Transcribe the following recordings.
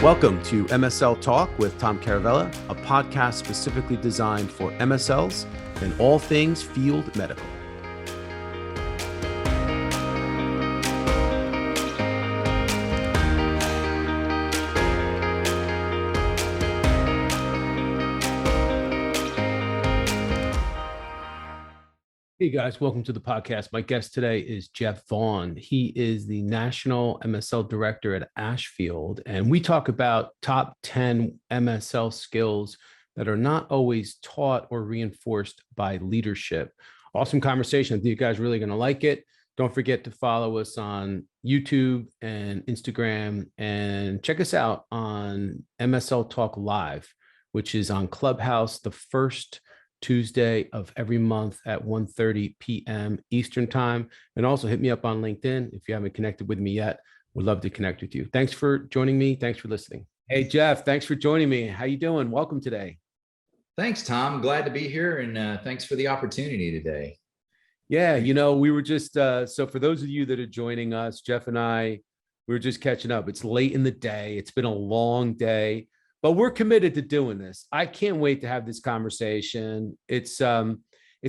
Welcome to MSL Talk with Tom Caravela, a podcast specifically designed for MSLs and all things field medical. Hey guys, welcome to the podcast. My guest today is Jeff Vaughn. He is the National MSL Director at Ashfield, and we talk about top 10 MSL skills that are not always taught or reinforced by leadership. Awesome conversation. I think you guys are really going to like it. Don't forget to follow us on YouTube and Instagram, and check us out on MSL Talk Live, which is on Clubhouse the first Tuesday of every month at 1:30 p.m. Eastern time. And also hit me up on LinkedIn if you haven't connected with me yet. Would love to connect with you. Thanks for joining me. Thanks for listening. Hey, Jeff, thanks for joining me. How you doing? Welcome today. Thanks, Tom. Glad to be here, and thanks for the opportunity today. Yeah, we were just, so for those of you that are joining us, Jeff and I, we were just catching up. It's late in the day. It's been a long day. But we're committed to doing this. I can't wait to have this conversation. It's a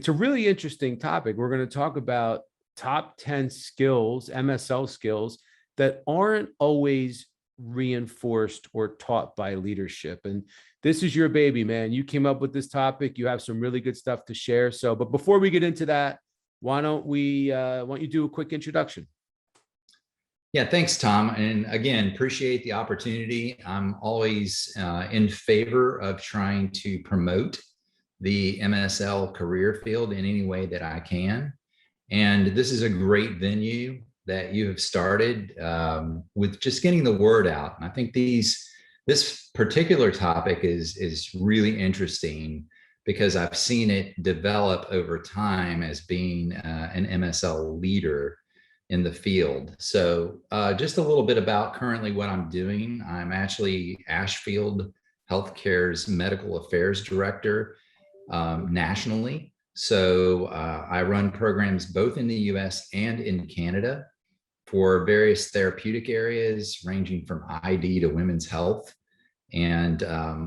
really interesting topic. We're going to talk about top 10 skills, MSL skills, that aren't always reinforced or taught by leadership. And this is your baby, man. You came up with this topic. You have some really good stuff to share. So, but before we get into that, why don't you do a quick introduction? Yeah, thanks, Tom. And again, appreciate the opportunity. I'm always in favor of trying to promote the MSL career field in any way that I can. And this is a great venue that you have started with just getting the word out. And I think this particular topic is really interesting because I've seen it develop over time as being an MSL leader in the field. So just a little bit about currently what I'm doing. I'm actually Ashfield Healthcare's Medical Affairs Director nationally. So I run programs both in the US and in Canada for various therapeutic areas ranging from ID to women's health, and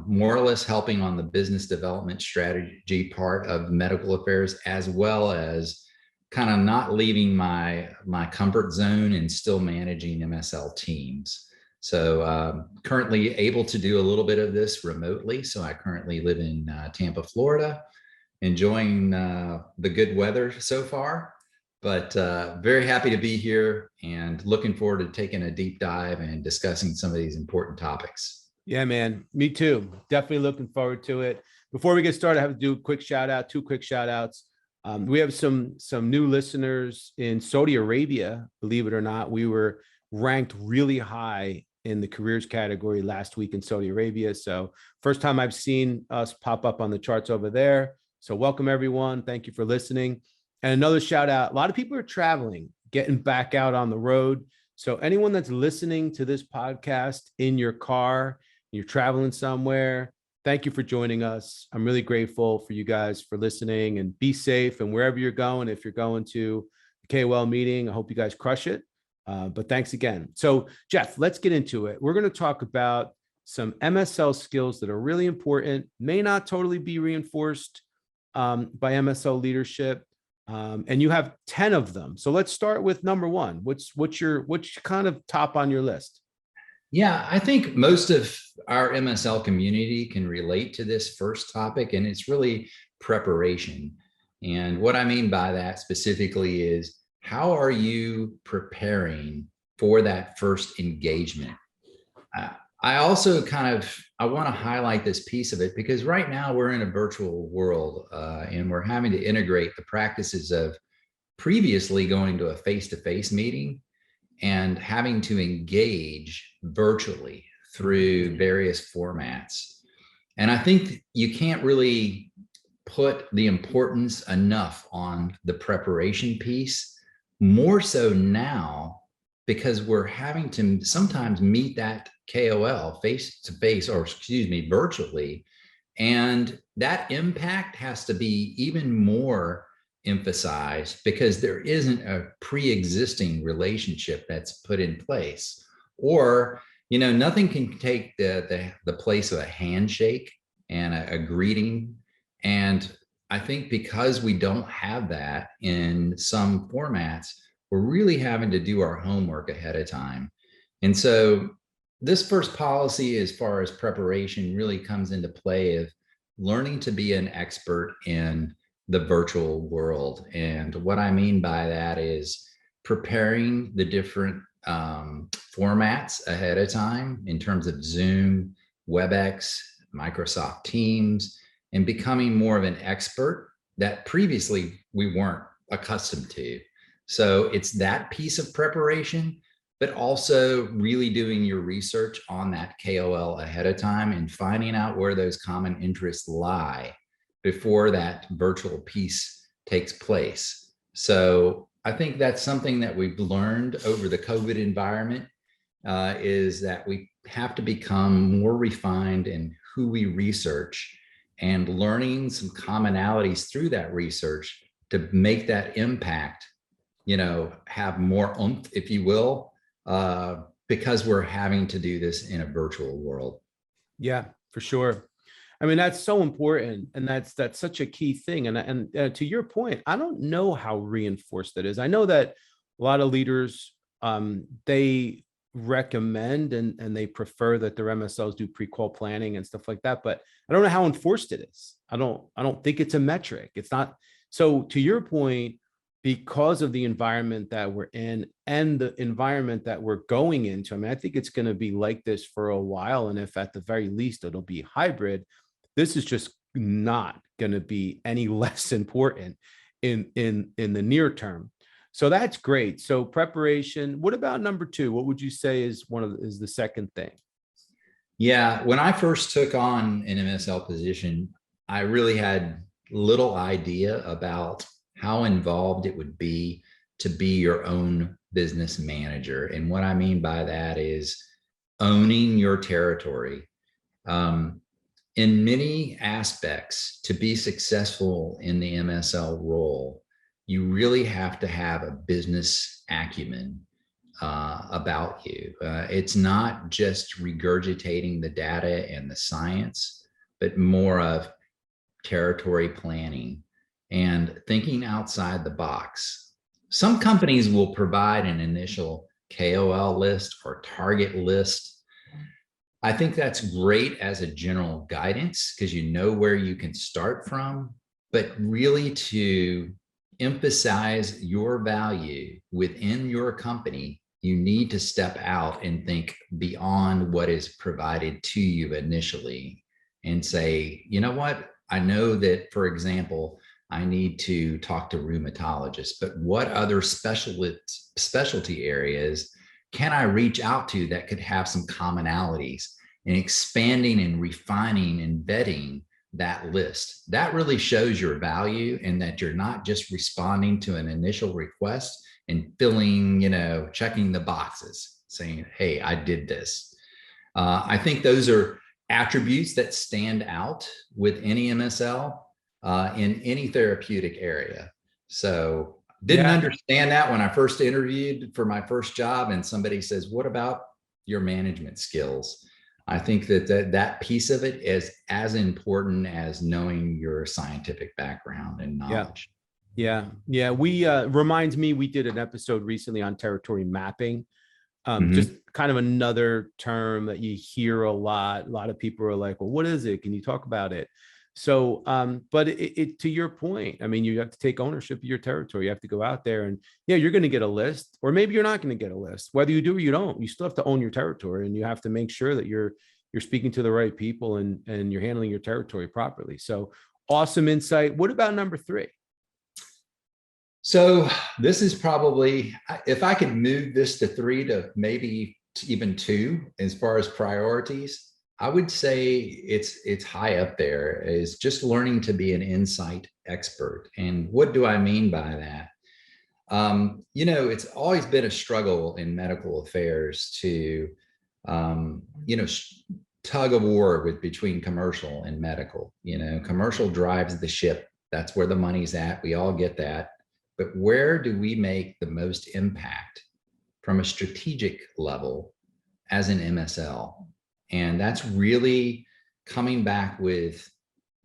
more or less helping on the business development strategy part of medical affairs, as well as kind of not leaving my comfort zone and still managing MSL teams. So currently able to do a little bit of this remotely. So I currently live in Tampa, Florida, enjoying the good weather so far, but very happy to be here and looking forward to taking a deep dive and discussing some of these important topics. Yeah, man, me too. Definitely looking forward to it. Before we get started, I have to do a quick shout out, two quick shout outs. We have some new listeners in Saudi Arabia. Believe it or not, we were ranked really high in the careers category last week in Saudi Arabia. So first time I've seen us pop up on the charts over there. So welcome everyone. Thank you for listening. And another shout out. A lot of people are traveling, getting back out on the road. So anyone that's listening to this podcast in your car, you're traveling somewhere, thank you for joining us. I'm really grateful for you guys for listening, and be safe. And wherever you're going, if you're going to the KOL meeting, I hope you guys crush it. But thanks again. So Jeff, let's get into it. We're going to talk about some MSL skills that are really important, may not totally be reinforced by MSL leadership. And you have 10 of them. So let's start with number one. What's kind of top on your list? Yeah, I think most of our MSL community can relate to this first topic, and it's really preparation. And what I mean by that specifically is, how are you preparing for that first engagement? I also I want to highlight this piece of it because right now we're in a virtual world and we're having to integrate the practices of previously going to a face-to-face meeting and having to engage virtually through various formats. And I think you can't really put the importance enough on the preparation piece, more so now, because we're having to sometimes meet that KOL face-to-face, or virtually. And that impact has to be even more emphasized because there isn't a pre-existing relationship that's put in place, or Nothing can take the place of a handshake and a greeting. And I think because we don't have that in some formats, we're really having to do our homework ahead of time. And so this first policy, as far as preparation, really comes into play of learning to be an expert in the virtual world. And what I mean by that is preparing the different formats ahead of time in terms of Zoom, WebEx, Microsoft Teams, and becoming more of an expert that previously we weren't accustomed to. So it's that piece of preparation, but also really doing your research on that KOL ahead of time and finding out where those common interests lie before that virtual piece takes place. So I think that's something that we've learned over the COVID environment, is that we have to become more refined in who we research and learning some commonalities through that research to make that impact, have more oomph, if you will, because we're having to do this in a virtual world. Yeah, for sure. I mean, that's so important. And that's such a key thing. And to your point, I don't know how reinforced that is. I know that a lot of leaders, they recommend and they prefer that their MSLs do pre-call planning and stuff like that, but I don't know how enforced it is. I don't think it's a metric. It's not. So to your point, because of the environment that we're in and the environment that we're going into, I mean, I think it's going to be like this for a while. And if at the very least it'll be hybrid, this is just not going to be any less important in the near term. So that's great. So preparation. What about number two? What would you say is is the second thing? Yeah, when I first took on an MSL position, I really had little idea about how involved it would be to be your own business manager. And what I mean by that is owning your territory. In many aspects, to be successful in the MSL role, you really have to have a business acumen about you. It's not just regurgitating the data and the science, but more of territory planning and thinking outside the box. Some companies will provide an initial KOL list or target list. I think that's great as a general guidance because you know where you can start from, but really to emphasize your value within your company, you need to step out and think beyond what is provided to you initially and say, you know what? I know that, for example, I need to talk to rheumatologists, but what other specialty areas can I reach out to that could have some commonalities, and expanding and refining and vetting that list? That really shows your value and that you're not just responding to an initial request and filling, checking the boxes saying, hey, I did this. I think those are attributes that stand out with any MSL in any therapeutic area. So didn't understand that when I first interviewed for my first job, and somebody says, what about your management skills? I think that piece of it is as important as knowing your scientific background and knowledge. Yeah. We reminds me, we did an episode recently on territory mapping. Just kind of another term that you hear a lot. A lot of people are like, well, what is it? Can you talk about it? So, but it to your point, I mean, you have to take ownership of your territory. You have to go out there and you're going to get a list, or maybe you're not going to get a list. Whether you do or you don't, you still have to own your territory, and you have to make sure that you're speaking to the right people and you're handling your territory properly. So awesome insight. What about number three? So this is probably, if I could move this to three to maybe even two, as far as priorities, I would say it's high up there, is just learning to be an insight expert. And what do I mean by that? It's always been a struggle in medical affairs to, tug of war between commercial and medical. Commercial drives the ship. That's where the money's at. We all get that. But where do we make the most impact from a strategic level as an MSL. And that's really coming back with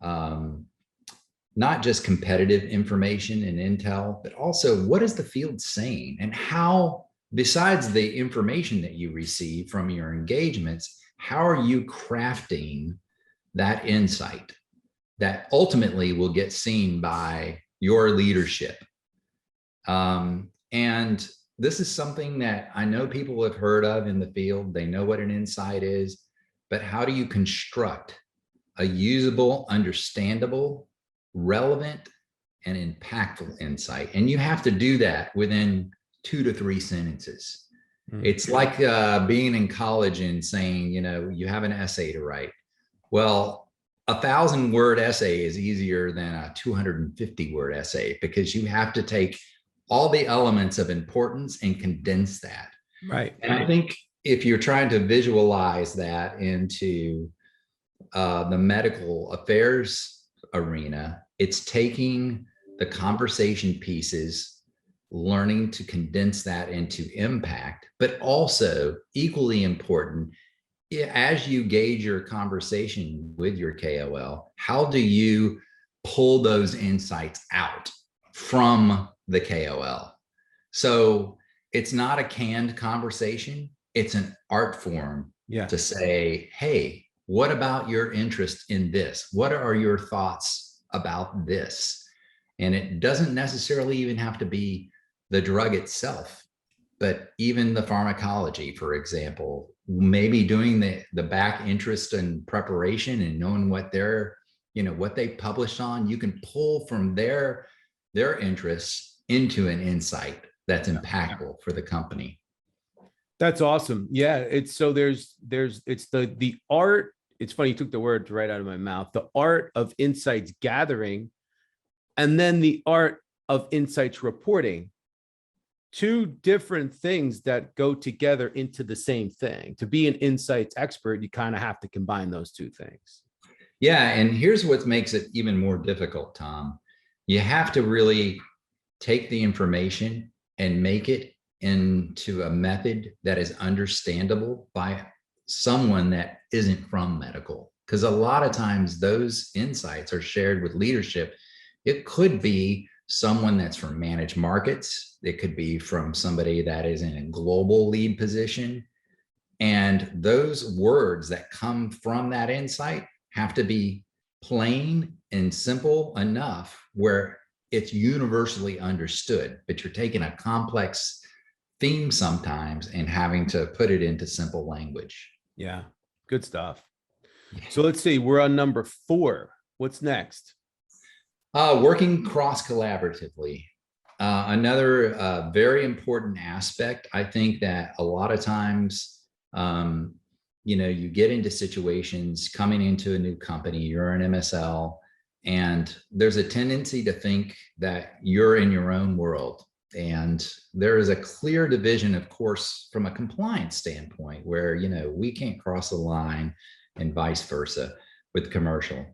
not just competitive information and intel, but also what is the field saying, and how, besides the information that you receive from your engagements, how are you crafting that insight that ultimately will get seen by your leadership? And this is something that I know people have heard of in the field. They know what an insight is, but how do you construct a usable, understandable, relevant, and impactful insight? And you have to do that within 2 to 3 sentences. It's like being in college and saying, you have an essay to write. Well, 1,000-word essay is easier than a 250-word essay, because you have to take all the elements of importance and condense that. Right. And I think if you're trying to visualize that into the medical affairs arena, it's taking the conversation pieces, learning to condense that into impact, but also equally important, as you gauge your conversation with your KOL, how do you pull those insights out from the KOL? So it's not a canned conversation. It's an art form to say, hey, what about your interest in this? What are your thoughts about this? And it doesn't necessarily even have to be the drug itself, but even the pharmacology, for example, maybe doing the back interest and preparation and knowing what what they published on. You can pull from their interests into an insight that's impactful for the company. That's awesome. Yeah. It's the art. It's funny, you took the words right out of my mouth. The art of insights gathering, and then the art of insights reporting. 2 different things that go together into the same thing. To be an insights expert, you kind of have to combine those 2 things. Yeah. And here's what makes it even more difficult, Tom. You have to really take the information and make it into a method that is understandable by someone that isn't from medical. Because a lot of times those insights are shared with leadership. It could be someone that's from managed markets. It could be from somebody that is in a global lead position. And those words that come from that insight have to be plain and simple enough where it's universally understood. But you're taking a complex theme sometimes and having to put it into simple language. Yeah, good stuff. So let's see, we're on number 4. What's next? Working cross-collaboratively. Another very important aspect. I think that a lot of times, you get into situations coming into a new company, you're an MSL, and there's a tendency to think that you're in your own world. And there is a clear division, of course, from a compliance standpoint, where, we can't cross the line and vice versa with commercial.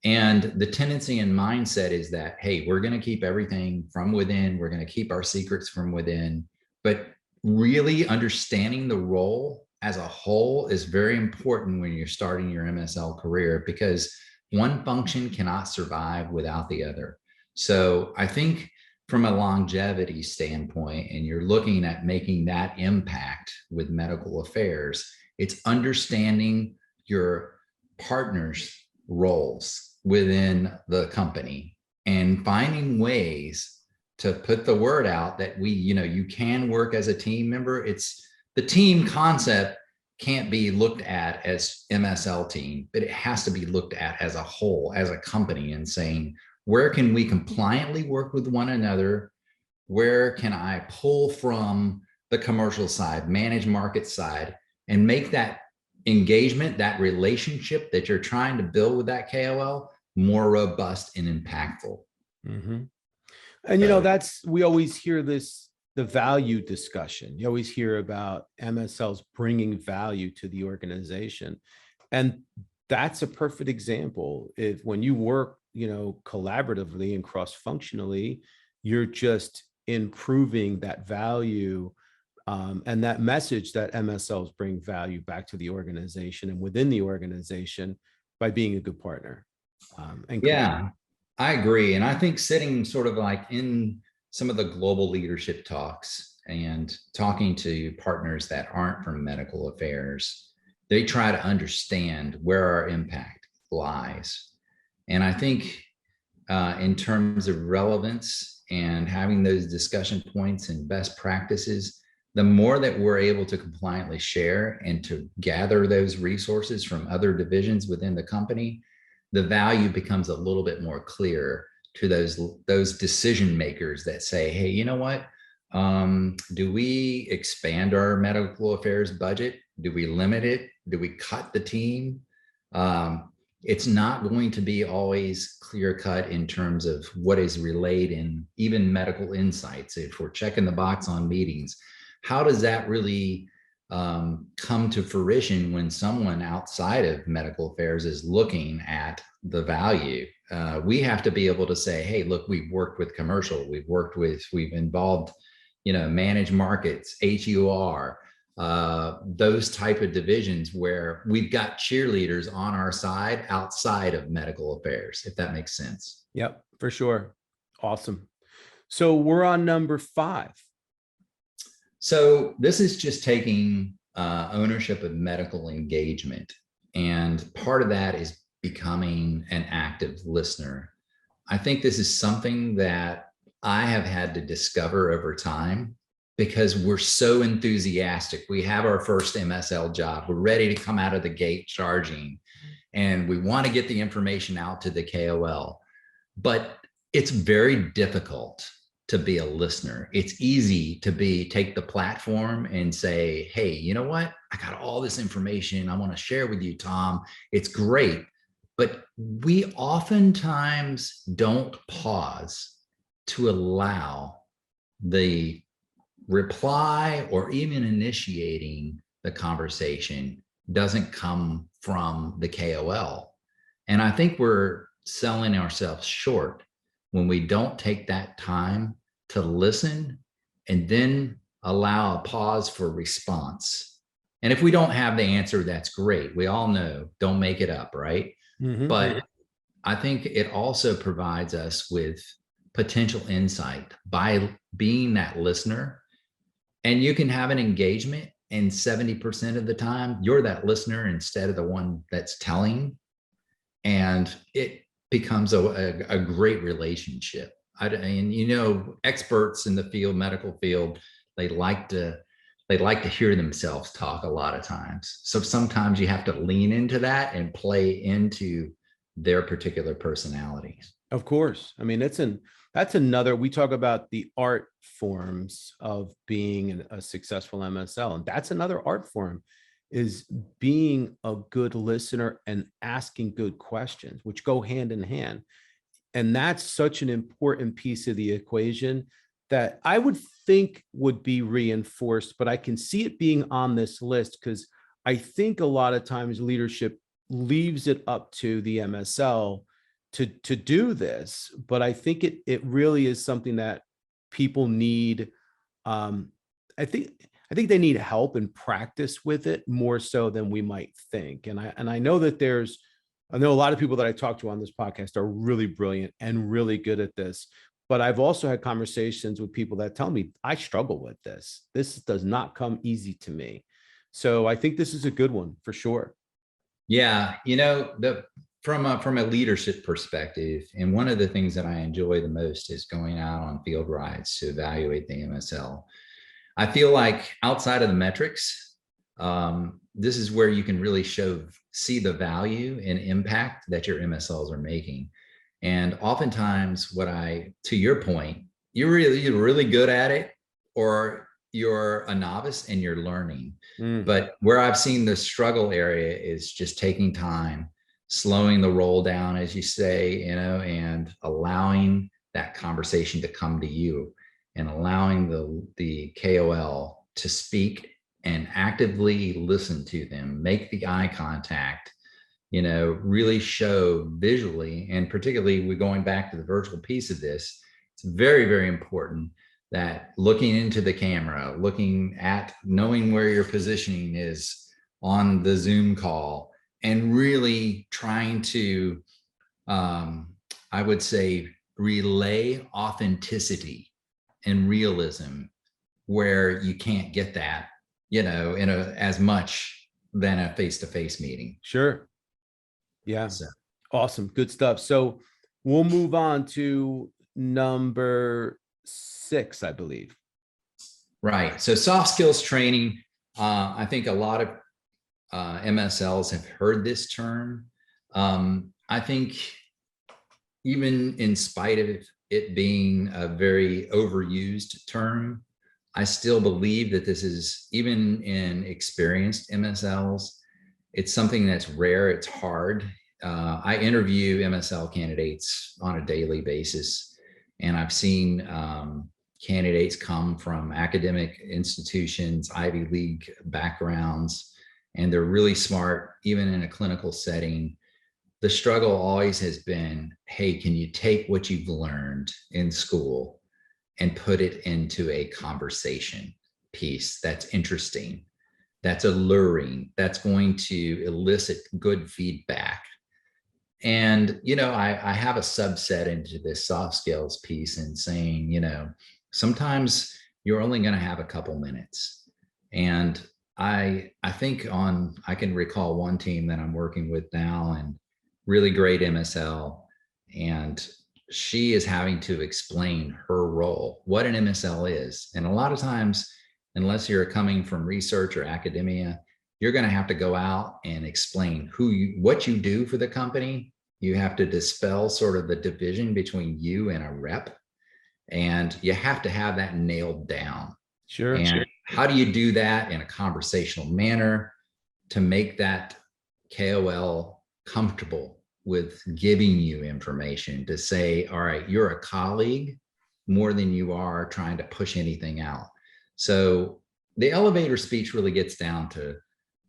And the tendency and mindset is that, hey, we're going to keep everything from within. We're going to keep our secrets from within. But really understanding the role as a whole is very important when you're starting your MSL career, because one function cannot survive without the other. So I think from a longevity standpoint, and you're looking at making that impact with medical affairs, it's understanding your partners' roles within the company and finding ways to put the word out that you can work as a team member. It's the team concept can't be looked at as MSL team, but it has to be looked at as a whole, as a company, and saying, where can we compliantly work with one another? Where can I pull from the commercial side, managed market side, and make that engagement, that relationship that you're trying to build with that KOL more robust and impactful. Mm-hmm. And we always hear this, the value discussion. You always hear about MSLs bringing value to the organization. And that's a perfect example. When you work, collaboratively and cross-functionally, you're just improving that value and that message that MSLs bring value back to the organization and within the organization by being a good partner. Yeah, I agree. And I think sitting sort of like in some of the global leadership talks and talking to partners that aren't from medical affairs, they try to understand where our impact lies. And I think in terms of relevance and having those discussion points and best practices, the more that we're able to compliantly share and to gather those resources from other divisions within the company, the value becomes a little bit more clear to those decision makers that say, hey, you know what? Do we expand our medical affairs budget? Do we limit it? Do we cut the team? It's not going to be always clear cut in terms of what is relayed in even medical insights. If we're checking the box on meetings, how does that really come to fruition when someone outside of medical affairs is looking at the value? We have to be able to say, hey, look, we've worked with commercial, we've involved, managed markets, HUR, those type of divisions where we've got cheerleaders on our side outside of medical affairs, if that makes sense. Yep, for sure. Awesome. So we're on number 5. So this is just taking ownership of medical engagement. And part of that is becoming an active listener. I think this is something that I have had to discover over time because we're so enthusiastic. We have our first MSL job. We're ready to come out of the gate charging, and we want to get the information out to the KOL. But it's very difficult to be a listener. It's easy to take the platform and say, hey, you know what? I got all this information I want to share with you, Tom. It's great. But we oftentimes don't pause to allow the reply or even initiating the conversation doesn't come from the KOL. And I think we're selling ourselves short when we don't take that time to listen and then allow a pause for response. And if we don't have the answer, that's great. We all know, don't make it up, right? Mm-hmm. But I think it also provides us with potential insight by being that listener. And you can have an engagement, and 70% of the time, you're that listener instead of the one that's telling. And it becomes a great relationship. And experts in the field, medical field, they like to hear themselves talk a lot of times. So sometimes you have to lean into that and play into their particular personalities. Of course. I mean, that's another, we talk about the art forms of being a successful MSL, and that's another art form, is being a good listener and asking good questions, which go hand in hand. And that's such an important piece of the equation that I would think would be reinforced, but I can see it being on this list because I think a lot of times leadership leaves it up to the MSL to do this, but I think it really is something that people need. I think they need help and practice with it more so than we might think. And I know that I know a lot of people that I talk to on this podcast are really brilliant and really good at this, but I've also had conversations with people that tell me I struggle with this. This does not come easy to me. So I think this is a good one for sure. Yeah, from a leadership perspective, and one of the things that I enjoy the most is going out on field rides to evaluate the MSL. I feel like outside of the metrics, this is where you can really see the value and impact that your MSLs are making. And oftentimes to your point, you're really good at it, or you're a novice and you're learning. But where I've seen the struggle area is just taking time, slowing the roll down, as you say, and allowing that conversation to come to you, and allowing the KOL to speak and actively listen to them, make the eye contact, really show visually. And particularly, we're going back to the virtual piece of this. It's very, very important that looking into the camera, looking at knowing where your positioning is on the Zoom call, and really trying to, I would say, relay authenticity and realism where you can't get that, in as much than a face-to-face meeting. Sure. Yeah. So, Awesome. Good stuff. So we'll move on to number 6, I believe. right. So soft skills training, I think a lot of MSLs have heard this term. I think even in spite of it being a very overused term, I still believe that this is, even in experienced MSLs, it's something that's rare. It's hard. I interview MSL candidates on a daily basis, and I've seen candidates come from academic institutions, Ivy League backgrounds, and they're really smart, even in a clinical setting. The struggle always has been, hey, can you take what you've learned in school and put it into a conversation piece that's interesting, that's alluring, that's going to elicit good feedback? And, I have a subset into this soft skills piece and saying, sometimes you're only going to have a couple minutes. And I think I can recall one team that I'm working with now, and really great MSL, and she is having to explain her role, what an MSL is. And a lot of times, unless you're coming from research or academia, you're going to have to go out and explain what you do for the company. You have to dispel sort of the division between you and a rep, and you have to have that nailed down. Sure. And how do you do that in a conversational manner to make that KOL comfortable with giving you information, to say, all right, you're a colleague more than you are trying to push anything out. So the elevator speech really gets down to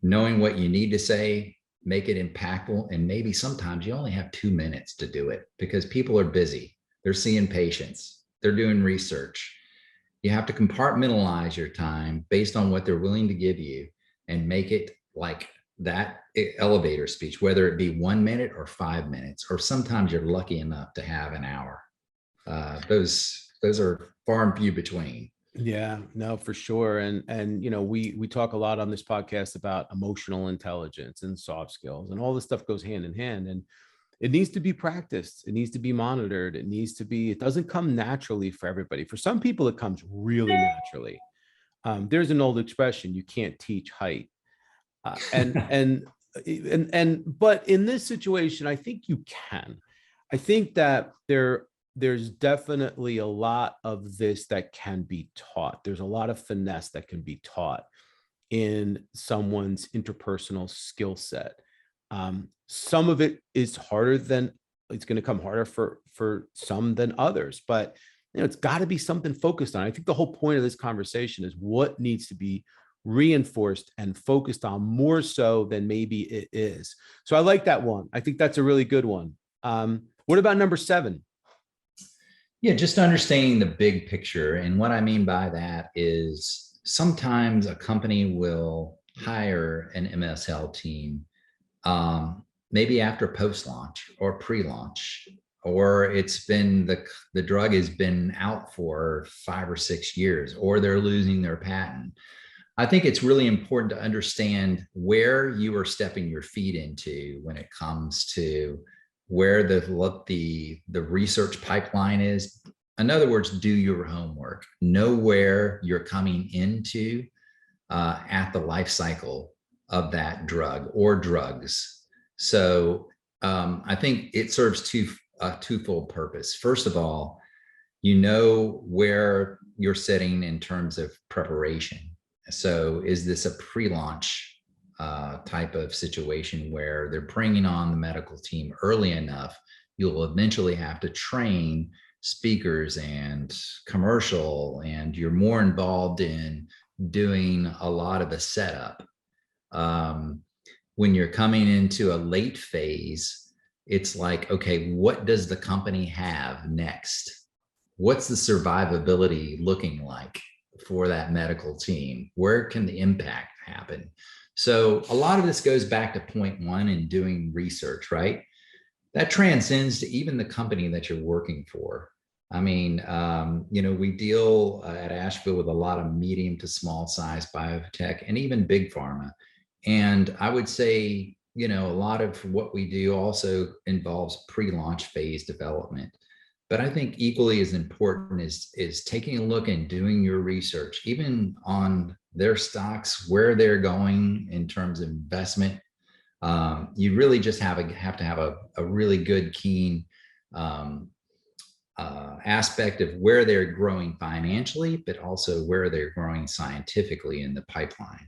knowing what you need to say, make it impactful. And maybe sometimes you only have 2 minutes to do it because people are busy. They're seeing patients, they're doing research. You have to compartmentalize your time based on what they're willing to give you and make it like that elevator speech, whether it be 1 minute or 5 minutes, or sometimes you're lucky enough to have an hour. Those are far and few between. Yeah, no, for sure. And we talk a lot on this podcast about emotional intelligence and soft skills, and all this stuff goes hand in hand, and it needs to be practiced. It needs to be monitored. It doesn't come naturally for everybody. For some people, it comes really naturally. There's an old expression, you can't teach height. But in this situation, I think you can. I think that there's definitely a lot of this that can be taught. There's a lot of finesse that can be taught in someone's interpersonal skill set. Some of it is it's going to come harder for some than others, but it's got to be something focused on. I think the whole point of this conversation is what needs to be reinforced and focused on more so than maybe it is. So I like that one. I think that's a really good one. What about number 7? Yeah, just understanding the big picture. And what I mean by that is sometimes a company will hire an MSL team, maybe after post-launch or pre-launch, or it's been the drug has been out for 5 or 6 years, or they're losing their patent. I think it's really important to understand where you are stepping your feet into when it comes to where the research pipeline is. In other words, do your homework. Know where you're coming into at the life cycle of that drug or drugs. So I think it serves a twofold purpose. First of all, where you're sitting in terms of preparation. So is this a pre-launch type of situation where they're bringing on the medical team early enough? You'll eventually have to train speakers and commercial, and you're more involved in doing a lot of the setup. When you're coming into a late phase, it's like, okay, what does the company have next? what's the survivability looking like for that medical team? Where can the impact happen? So a lot of this goes back to point one in doing research, right? That transcends to even the company that you're working for. I mean, we deal at Asheville with a lot of medium to small size biotech and even big pharma. And I would say, a lot of what we do also involves pre-launch phase development. But I think equally as important is taking a look and doing your research, even on their stocks, where they're going in terms of investment. You really just have to have a really good, keen aspect of where they're growing financially, but also where they're growing scientifically in the pipeline.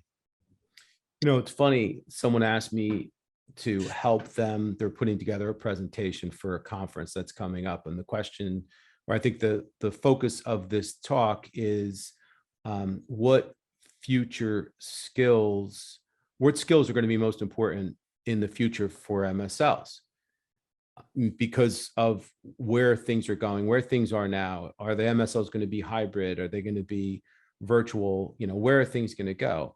It's funny. Someone asked me to help them. They're putting together a presentation for a conference that's coming up. And the question, or I think the focus of this talk is what skills are going to be most important in the future for MSLs because of where things are going, where things are now. Are the MSLs going to be hybrid? Are they going to be virtual? Where are things going to go?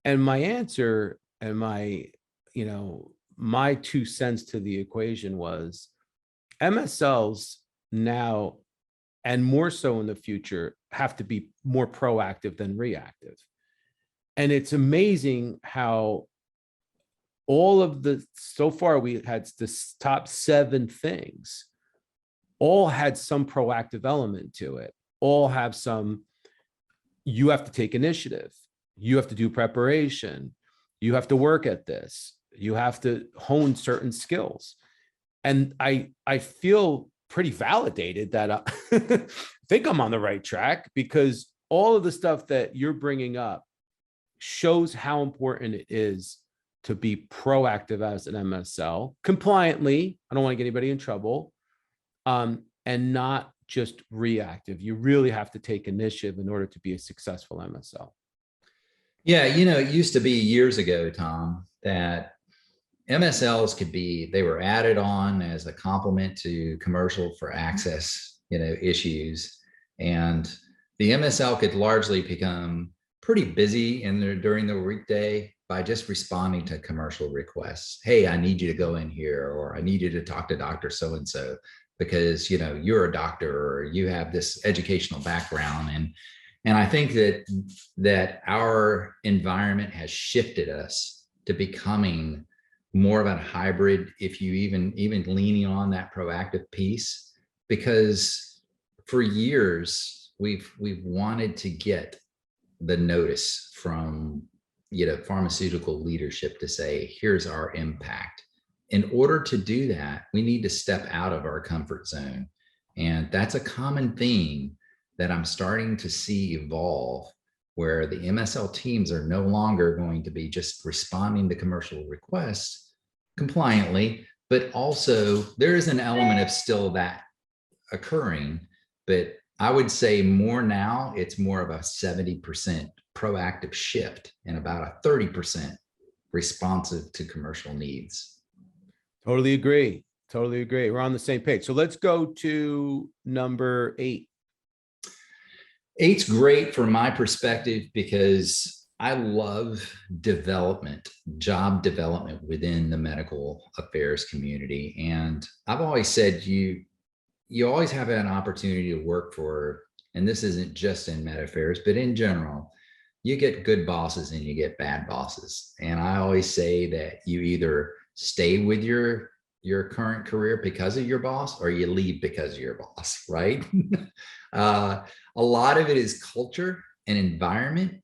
And my answer and my 2 cents to the equation was MSLs now, and more so in the future, have to be more proactive than reactive. And it's amazing how so far we had the top 7 things, all had some proactive element to it, all have you have to take initiative. You have to do preparation. You have to work at this. You have to hone certain skills. And I feel pretty validated that I think I'm on the right track, because all of the stuff that you're bringing up shows how important it is to be proactive as an MSL, compliantly. I don't want to get anybody in trouble, and not just reactive. You really have to take initiative in order to be a successful MSL. Yeah, it used to be years ago, Tom, that MSLs they were added on as a complement to commercial for access, issues. And the MSL could largely become pretty busy during the weekday by just responding to commercial requests. Hey, I need you to go in here, or I need you to talk to Dr. So-and-so because, you're a doctor or you have this educational background. And I think that our environment has shifted us to becoming more of a hybrid, if you even leaning on that proactive piece, because for years we've wanted to get the notice from pharmaceutical leadership to say, here's our impact. In order to do that, we need to step out of our comfort zone. And that's a common theme that I'm starting to see evolve, where the MSL teams are no longer going to be just responding to commercial requests compliantly, but also there is an element of still that occurring. But I would say more now, it's more of a 70% proactive shift and about a 30% responsive to commercial needs. Totally agree. We're on the same page. So let's go to number 8. 8's great from my perspective because I love job development within the medical affairs community. And I've always said you always have an opportunity to work for, and this isn't just in med affairs, but in general, you get good bosses and you get bad bosses. And I always say that you either stay with your current career because of your boss, or you leave because of your boss, right? A lot of it is culture and environment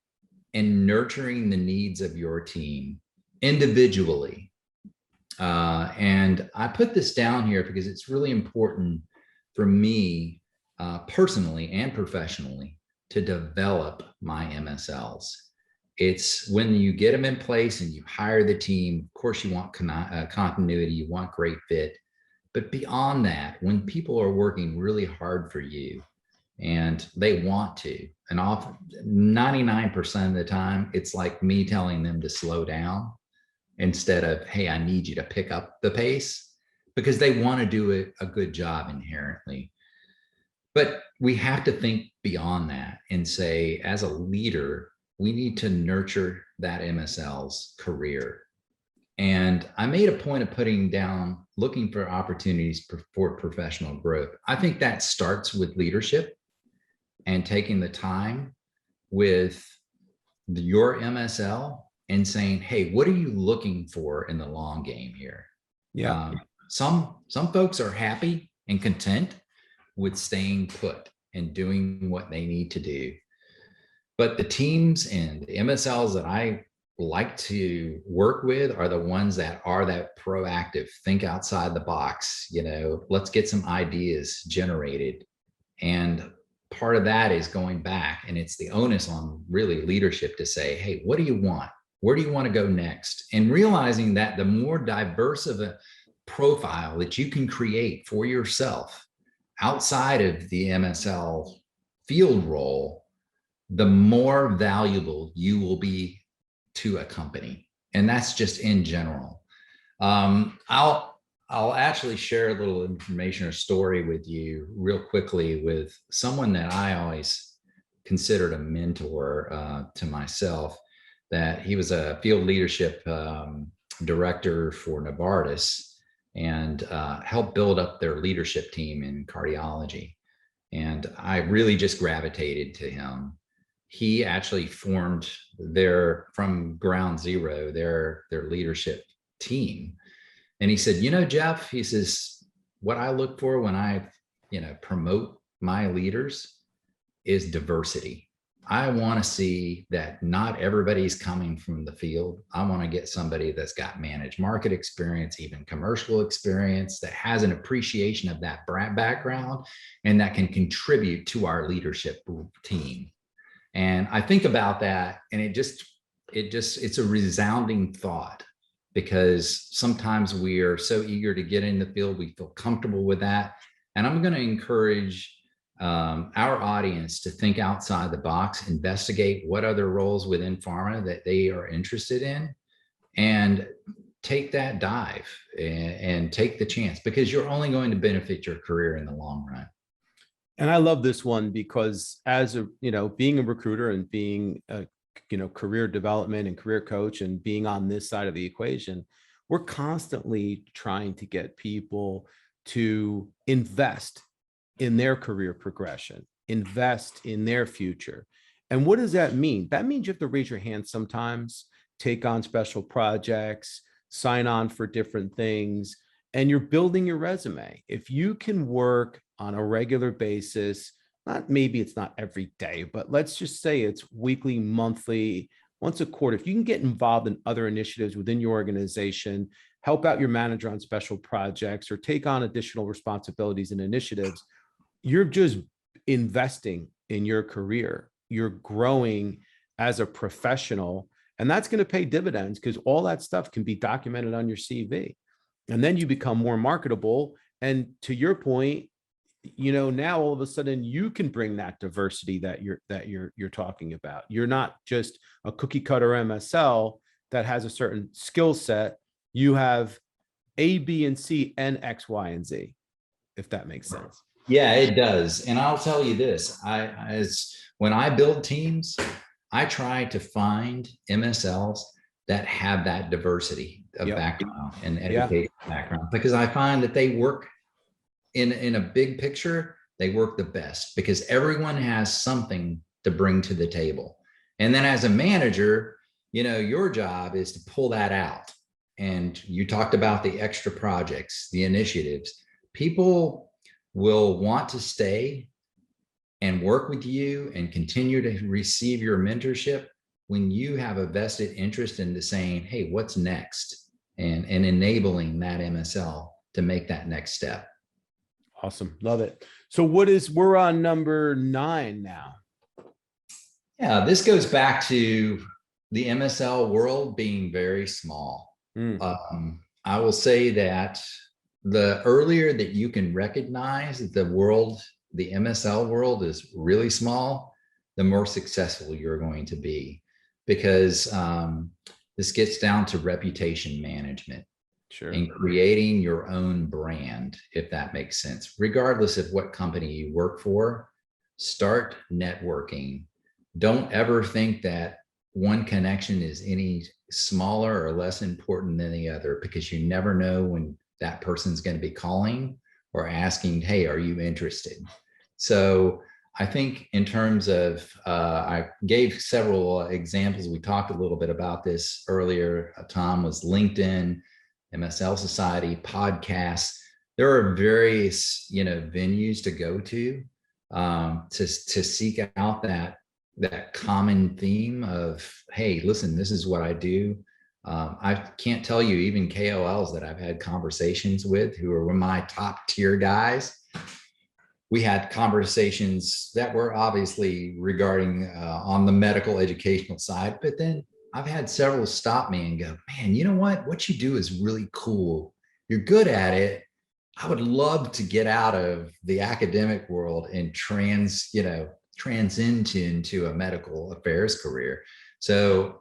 and nurturing the needs of your team individually. And I put this down here because it's really important for me personally and professionally to develop my MSLs. It's when you get them in place and you hire the team, of course you want continuity, you want great fit. But beyond that, when people are working really hard for you and they want to, and often 99% of the time, it's like me telling them to slow down instead of, hey, I need you to pick up the pace, because they want to do a good job inherently. But we have to think beyond that and say, as a leader, we need to nurture that MSL's career. And I made a point of putting down looking for opportunities for professional growth. I think that starts with leadership and taking the time with your MSL and saying, hey, what are you looking for in the long game here? Yeah. Some folks are happy and content with staying put and doing what they need to do. But the teams and the MSLs that I like to work with are the ones that are that proactive, think outside the box, let's get some ideas generated. And part of that is going back, and it's the onus on really leadership to say, hey, what do you want? Where do you want to go next? And realizing that the more diverse of a profile that you can create for yourself outside of the MSL field role, the more valuable you will be to a company. And that's just in general. I'll actually share a little information or story with you real quickly with someone that I always considered a mentor to myself, that he was a field leadership director for Novartis and helped build up their leadership team in cardiology. And I really just gravitated to him. He actually formed from ground zero, their leadership team. And he said, Jeff, he says, what I look for when I, promote my leaders is diversity. I want to see that not everybody's coming from the field. I want to get somebody that's got managed market experience, even commercial experience, that has an appreciation of that background and that can contribute to our leadership team. And I think about that, and it's a resounding thought, because sometimes we are so eager to get in the field, we feel comfortable with that. And I'm going to encourage our audience to think outside the box, investigate what other roles within pharma that they are interested in, and take that dive and take the chance, because you're only going to benefit your career in the long run. And I love this one because being a recruiter and being a, career development and career coach and being on this side of the equation, we're constantly trying to get people to invest in their career progression, invest in their future. And what does that mean? That means you have to raise your hand sometimes, take on special projects, sign on for different things, and you're building your resume. If you can work on a regular basis, maybe it's not every day, but let's just say it's weekly, monthly, once a quarter. If you can get involved in other initiatives within your organization, help out your manager on special projects, or take on additional responsibilities and initiatives, you're just investing in your career. You're growing as a professional, and that's going to pay dividends because all that stuff can be documented on your CV. And then you become more marketable. And to your point, now all of a sudden you can bring that diversity that you're talking about. You're not just a cookie cutter MSL that has a certain skill set. You have A, B, and C, and X, Y, and Z, if that makes sense. Yeah, it does. And I'll tell you this, when I build teams, I try to find MSLs that have that diversity of background and education background, because I find that they work in a big picture, they work the best because everyone has something to bring to the table. And then as a manager, your job is to pull that out. And you talked about the extra projects, the initiatives. People will want to stay and work with you and continue to receive your mentorship when you have a vested interest into saying, hey, what's next? And enabling that MSL to make that next step. Awesome. Love it. So we're on number 9 now. Yeah, this goes back to the MSL world being very small. I will say that the earlier that you can recognize that the MSL world is really small, the more successful you're going to be, because this gets down to reputation management. Sure. And creating your own brand, if that makes sense, regardless of what company you work for. start networking. Don't ever think that one connection is any smaller or less important than the other, because you never know when that person's going to be calling or asking, hey, are you interested? So I think in terms of, I gave several examples. We talked a little bit about this earlier. Tom, was LinkedIn, MSL Society, podcasts. There are various, venues to go to seek out that common theme of, hey, listen, this is what I do. I can't tell you, even KOLs that I've had conversations with who are my top tier guys. We had conversations that were obviously regarding on the medical educational side, but then I've had several stop me and go, man, you know what you do is really cool. You're good at it. I would love to get out of the academic world and transcend into a medical affairs career. So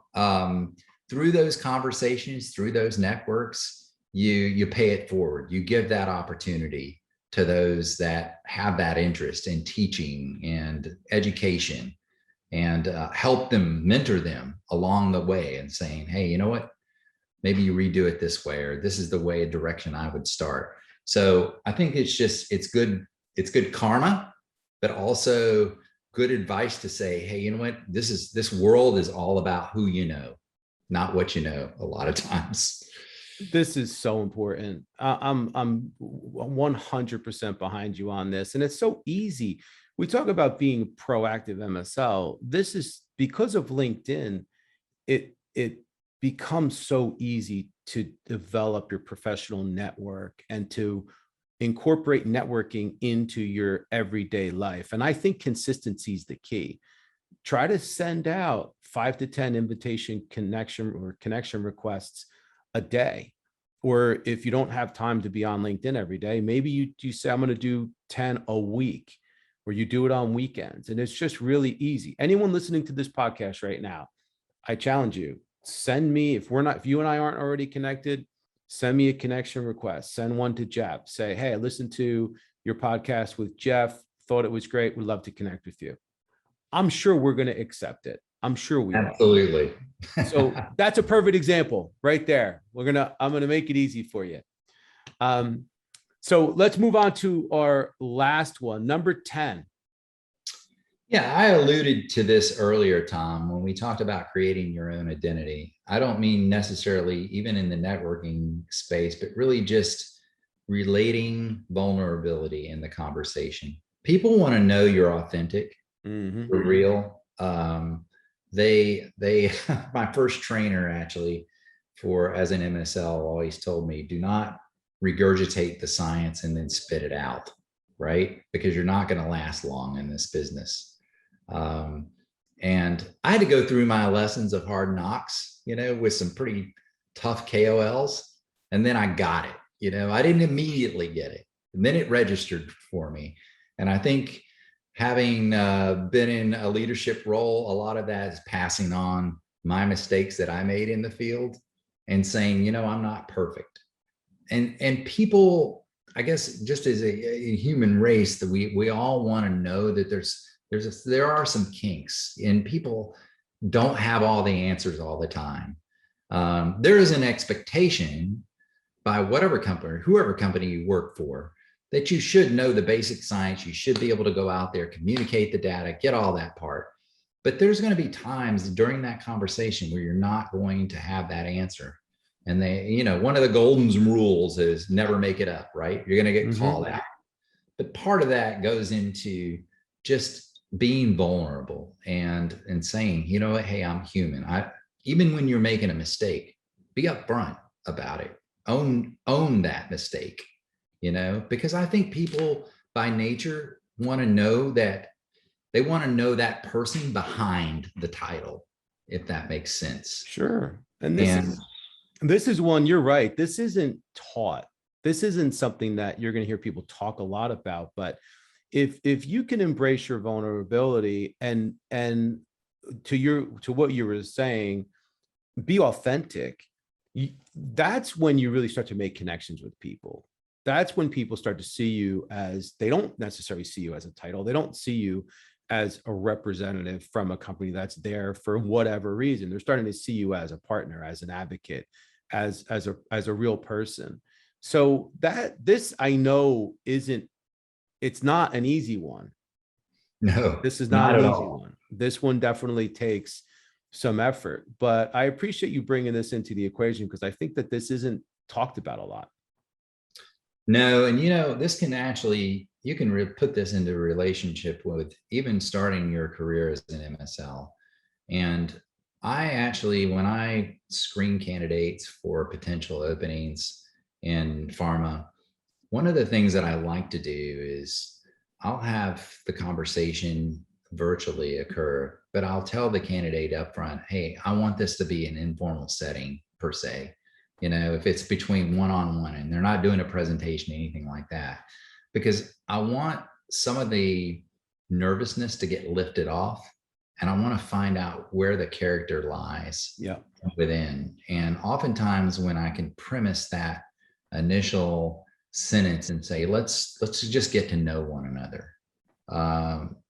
through those conversations, through those networks, you pay it forward. You give that opportunity to those that have that interest in teaching and education, and help them, mentor them along the way, and saying, hey, you know what, maybe you redo it this way, or this is the way, direction I would start. So I think it's good karma, but also good advice to say, hey, you know what, this world is all about who you know, not what you know a lot of times. This is so important. I'm 100% behind you on this. And it's so easy. We talk about being proactive MSL. This is because of LinkedIn. It becomes so easy to develop your professional network and to incorporate networking into your everyday life. And I think consistency is the key. Try to send out 5 to 10 invitation connection requests a day. Or if you don't have time to be on LinkedIn every day, maybe you say, I'm going to do 10 a week, or you do it on weekends. And it's just really easy. Anyone listening to this podcast right now, I challenge you, send me, if you and I aren't already connected, send me a connection request, send one to Jeff, say, hey, I listened to your podcast with Jeff, thought it was great, would love to connect with you. I'm sure we're going to accept it. I'm sure we are. Absolutely. So that's a perfect example right there. I'm going to make it easy for you. So let's move on to our last one, number 10. Yeah, I alluded to this earlier, Tom, when we talked about creating your own identity. I don't mean necessarily even in the networking space, but really just relating vulnerability in the conversation. People want to know you're authentic, you're real. My first trainer actually as an MSL always told me, do not regurgitate the science and then spit it out, right? Because you're not going to last long in this business. And I had to go through my lessons of hard knocks, with some pretty tough KOLs. And then I got it, I didn't immediately get it. And then it registered for me. And I think having been in a leadership role, a lot of that is passing on my mistakes that I made in the field and saying, I'm not perfect. And people, I guess, just as a human race, that we all want to know that there are some kinks, and people don't have all the answers all the time. There is an expectation by whoever company you work for, that you should know the basic science. You should be able to go out there, communicate the data, get all that part. But there's going to be times during that conversation where you're not going to have that answer. And one of the golden rules is never make it up, right? You're going to get called out. But part of that goes into just being vulnerable and saying, hey, I'm human. Even when you're making a mistake, be upfront about it. Own that mistake. Because I think people by nature want to know that person behind the title, if that makes sense. Sure. And this is one, you're right. This isn't taught. This isn't something that you're going to hear people talk a lot about, but if you can embrace your vulnerability and to what you were saying, be authentic, that's when you really start to make connections with people. that's when people start to see you as, they don't necessarily see you as a title. They don't see you as a representative from a company that's there for whatever reason. They're starting to see you as a partner, as an advocate, as a real person. So this, I know, it's not an easy one. No, This is not not an at easy all. one. This one definitely takes some effort, but I appreciate you bringing this into the equation, because I think that this isn't talked about a lot. No, and this can actually, you can put this into a relationship with even starting your career as an MSL. And I actually, when I screen candidates for potential openings in pharma, one of the things that I like to do is I'll have the conversation virtually occur, but I'll tell the candidate up front, hey, I want this to be an informal setting per se. If it's between one-on-one and they're not doing a presentation, anything like that, because I want some of the nervousness to get lifted off, and I want to find out where the character lies within. And oftentimes when I can premise that initial sentence and say, let's just get to know one another.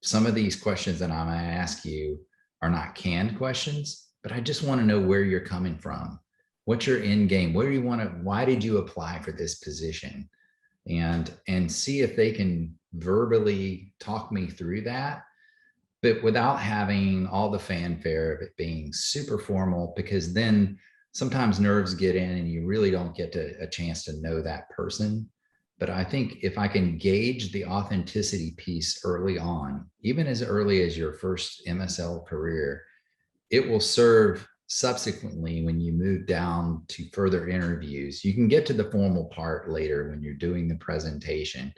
Some of these questions that I'm going to ask you are not canned questions, but I just want to know where you're coming from. What's your end game? Where do you want to, why did you apply for this position? And see if they can verbally talk me through that, but without having all the fanfare of it being super formal, because then sometimes nerves get in and you really don't get a chance to know that person. But I think if I can gauge the authenticity piece early on, even as early as your first MSL career, it will serve subsequently when you move down to further interviews. You can get to the formal part later when you're doing the presentation,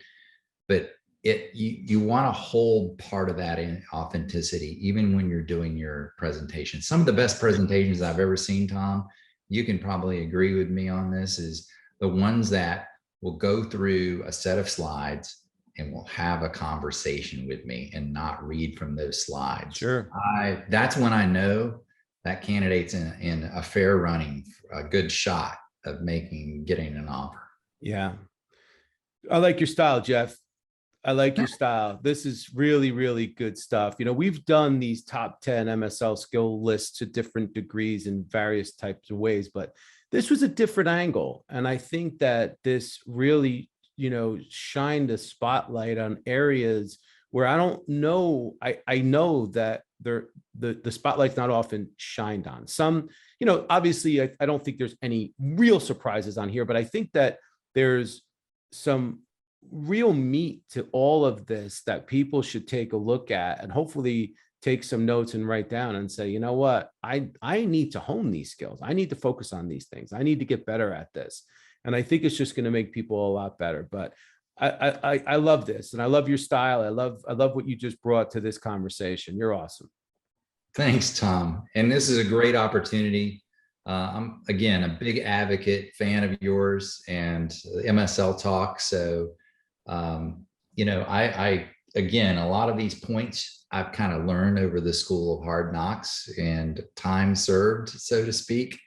but you want to hold part of that in authenticity even when you're doing your presentation. Some of the best presentations I've ever seen, Tom, you can probably agree with me on this, is the ones that will go through a set of slides and will have a conversation with me and not read from those slides. Sure. That's when I know that candidate's in a fair running, a good shot of getting an offer. Yeah. I like your style, Jeff. I like your style. This is really, really good stuff. We've done these top 10 MSL skill lists to different degrees in various types of ways, but this was a different angle. And I think that this really, shined a spotlight on areas where I don't know. I know that the spotlight's not often shined on. Some, obviously I don't think there's any real surprises on here, but I think that there's some real meat to all of this that people should take a look at and hopefully take some notes and write down and say, you know what, I need to hone these skills. I need to focus on these things. I need to get better at this. And I think it's just going to make people a lot better. But I love this, and I love your style. I love what you just brought to this conversation. You're awesome. Thanks, Tom. And this is a great opportunity. I'm, again, a big advocate, fan of yours and MSL Talk. So, again, a lot of these points I've kind of learned over the School of Hard Knocks and time served, so to speak.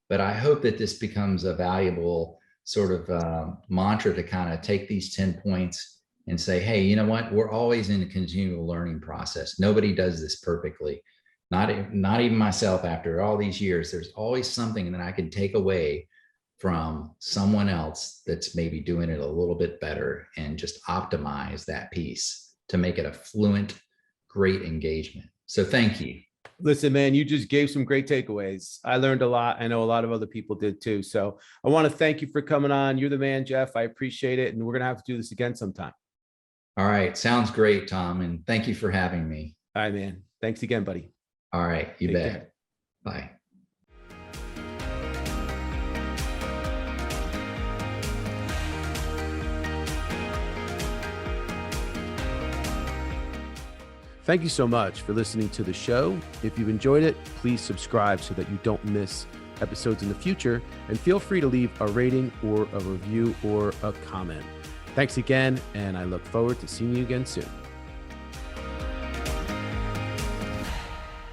But I hope that this becomes a valuable sort of mantra to kind of take these 10 points and say, hey, you know what? We're always in a continual learning process. Nobody does this perfectly. Not even myself after all these years. There's always something that I can take away from someone else that's maybe doing it a little bit better and just optimize that piece to make it a fluent, great engagement. So thank you. Listen, man, you just gave some great takeaways. I learned a lot. I know a lot of other people did too. So I want to thank you for coming on. You're the man, Jeff. I appreciate it. And we're going to have to do this again sometime. All right. Sounds great, Tom. And thank you for having me. All right, man. Thanks again, buddy. All right. You bet. Care. Bye. Thank you so much for listening to the show. If you've enjoyed it, please subscribe so that you don't miss episodes in the future, and feel free to leave a rating or a review or a comment. Thanks again, and I look forward to seeing you again soon.